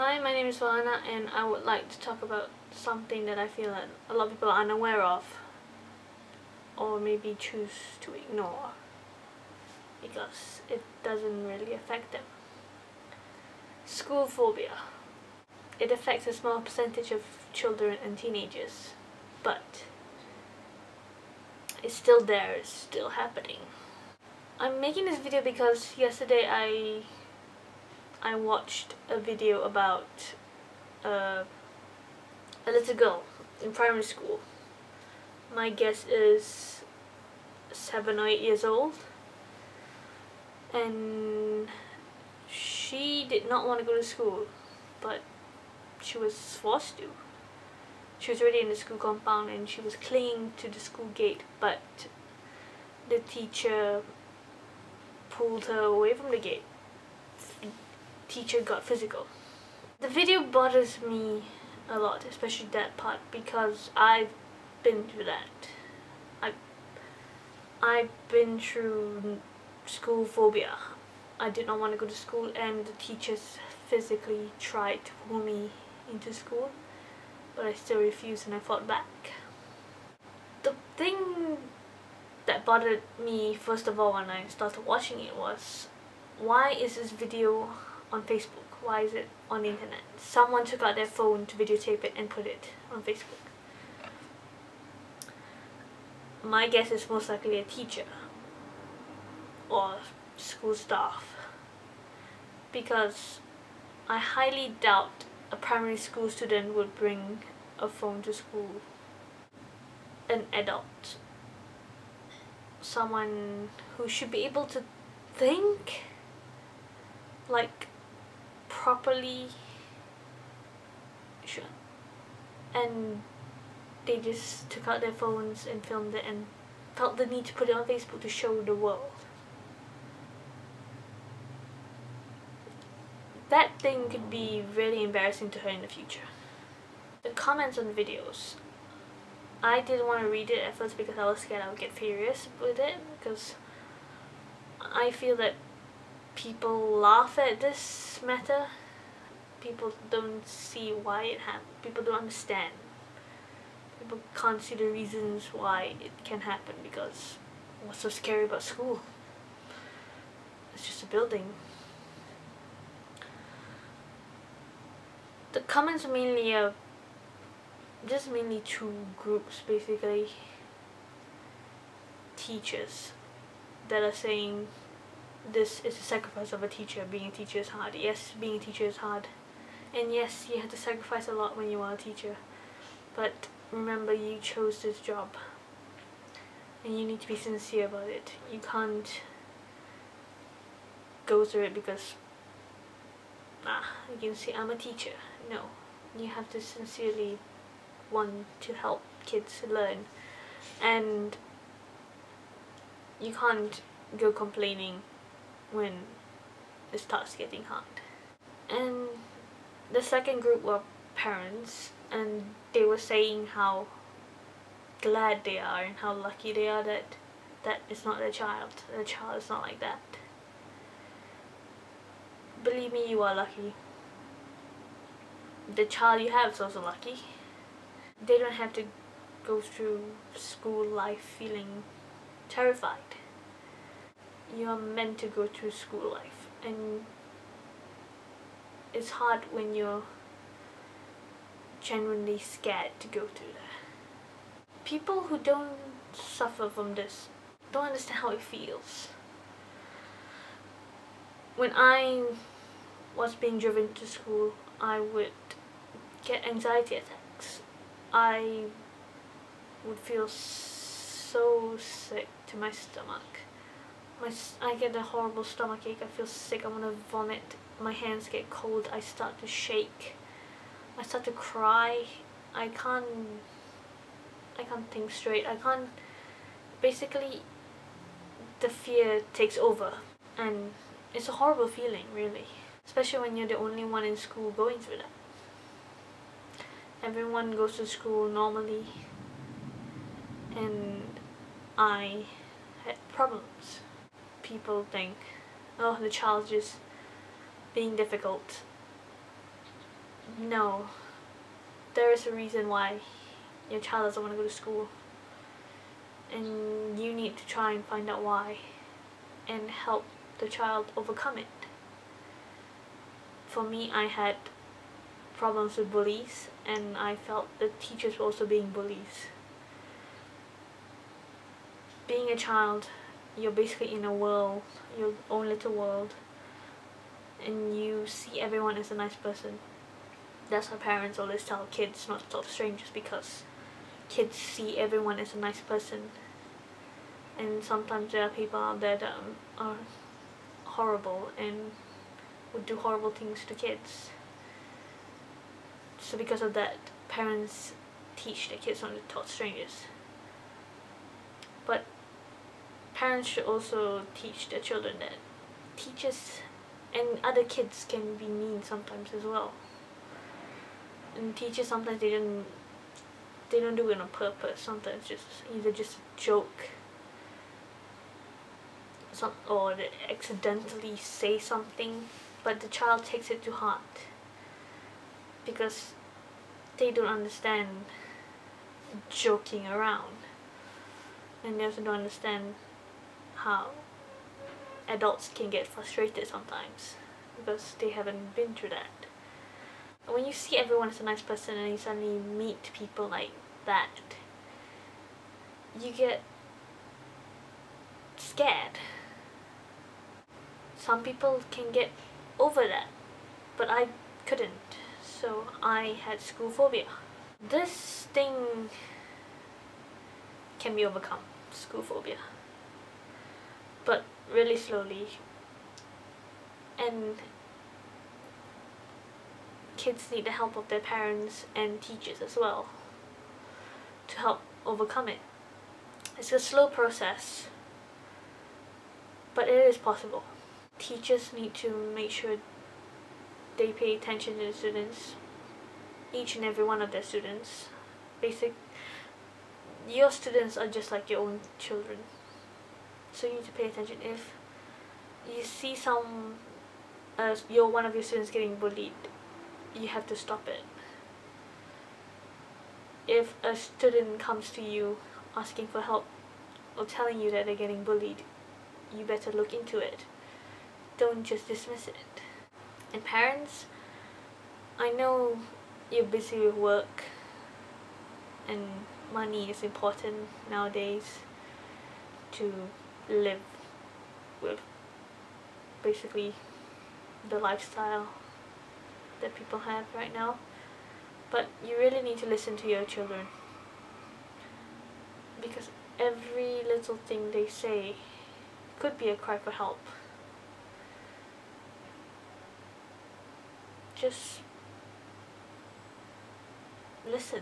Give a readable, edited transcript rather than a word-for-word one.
Hi, my name is Valana and I would like to talk about something that I feel that a lot of people are unaware of or maybe choose to ignore because it doesn't really affect them. School phobia. It affects a small percentage of children and teenagers, but it's still there, it's still happening. I'm making this video because yesterday I watched a video about a little girl in primary school. My guess is 7 or 8 years old, and she did not want to go to school, but she was forced to. She was already in the school compound and she was clinging to the school gate, but the teacher pulled her away from the gate. The teacher got physical. The video bothers me a lot, especially that part, because I've been through that. I've been through school phobia. I did not want to go to school and the teachers physically tried to pull me into school, but I still refused and I fought back. The thing that bothered me first of all when I started watching it was, why is this video on Facebook? Why is it on the internet? Someone took out their phone to videotape it and put it on Facebook. My guess is most likely a teacher or school staff, because I highly doubt a primary school student would bring a phone to school. An adult, someone who should be able to think like properly, and they just took out their phones and filmed it and felt the need to put it on Facebook to show the world. That thing could be really embarrassing to her in the future. The comments on videos, I didn't want to read it at first because I was scared I would get furious with it, because I feel that people laugh at this matter. People don't see why it happened. People don't understand. People can't see the reasons why it can happen, because what's so scary about school? It's just a building. The comments mainly are just mainly two groups, basically. Teachers that are saying this is a sacrifice of a teacher. Being a teacher is hard. Yes, being a teacher is hard. And yes, you have to sacrifice a lot when you are a teacher. But remember, you chose this job. And you need to be sincere about it. You can't go through it because, you can say I'm a teacher. No. You have to sincerely want to help kids learn. And you can't go complaining when it starts getting hard. And the second group were parents, and they were saying how glad they are and how lucky they are that is not their child. Their child is not like that. Believe me, you are lucky. The child you have is also lucky. They don't have to go through school life feeling terrified. You are meant to go through school life, and it's hard when you're genuinely scared to go through that. People who don't suffer from this don't understand how it feels. When I was being driven to school, I would get anxiety attacks. I would feel so sick to my stomach. I get a horrible stomachache. I feel sick. I want to vomit. My hands get cold. I start to shake. I start to cry. I can't think straight. Basically, the fear takes over, and it's a horrible feeling, really, especially when you're the only one in school going through that. Everyone goes to school normally, and I had problems. People think, oh, the child's just being difficult. no, there is a reason why your child doesn't want to go to school, and you need to try and find out why and help the child overcome it. For me, I had problems with bullies, and I felt the teachers were also being bullies. Being a child, you're basically in a world, your own little world, and you see everyone as a nice person. That's why parents always tell kids not to talk to strangers, because kids see everyone as a nice person, and sometimes there are people out there that are horrible and would do horrible things to kids. So because of that, parents teach their kids not to talk to strangers. But parents should also teach their children that teachers and other kids can be mean sometimes as well. And teachers, sometimes they don't do it on purpose. Sometimes just either just a joke, or they accidentally say something, but the child takes it to heart because they don't understand joking around, and they also don't understand how adults can get frustrated sometimes because they haven't been through that. When you see everyone as a nice person and you suddenly meet people like that, you get scared. Some people can get over that, but I couldn't, so I had school phobia. This thing can be overcome, school phobia, but really slowly, and kids need the help of their parents and teachers as well to help overcome it. It's a slow process, but it is possible. Teachers need to make sure they pay attention to the students, each and every one of their students. Your students are just like your own children, so you need to pay attention. If you see one of your students getting bullied, you have to stop it. If a student comes to you asking for help or telling you that they're getting bullied, you better look into it. Don't just dismiss it. And parents, I know you're busy with work and money is important nowadays to live with basically the lifestyle that people have right now, but you really need to listen to your children, because every little thing they say could be a cry for help. Just listen.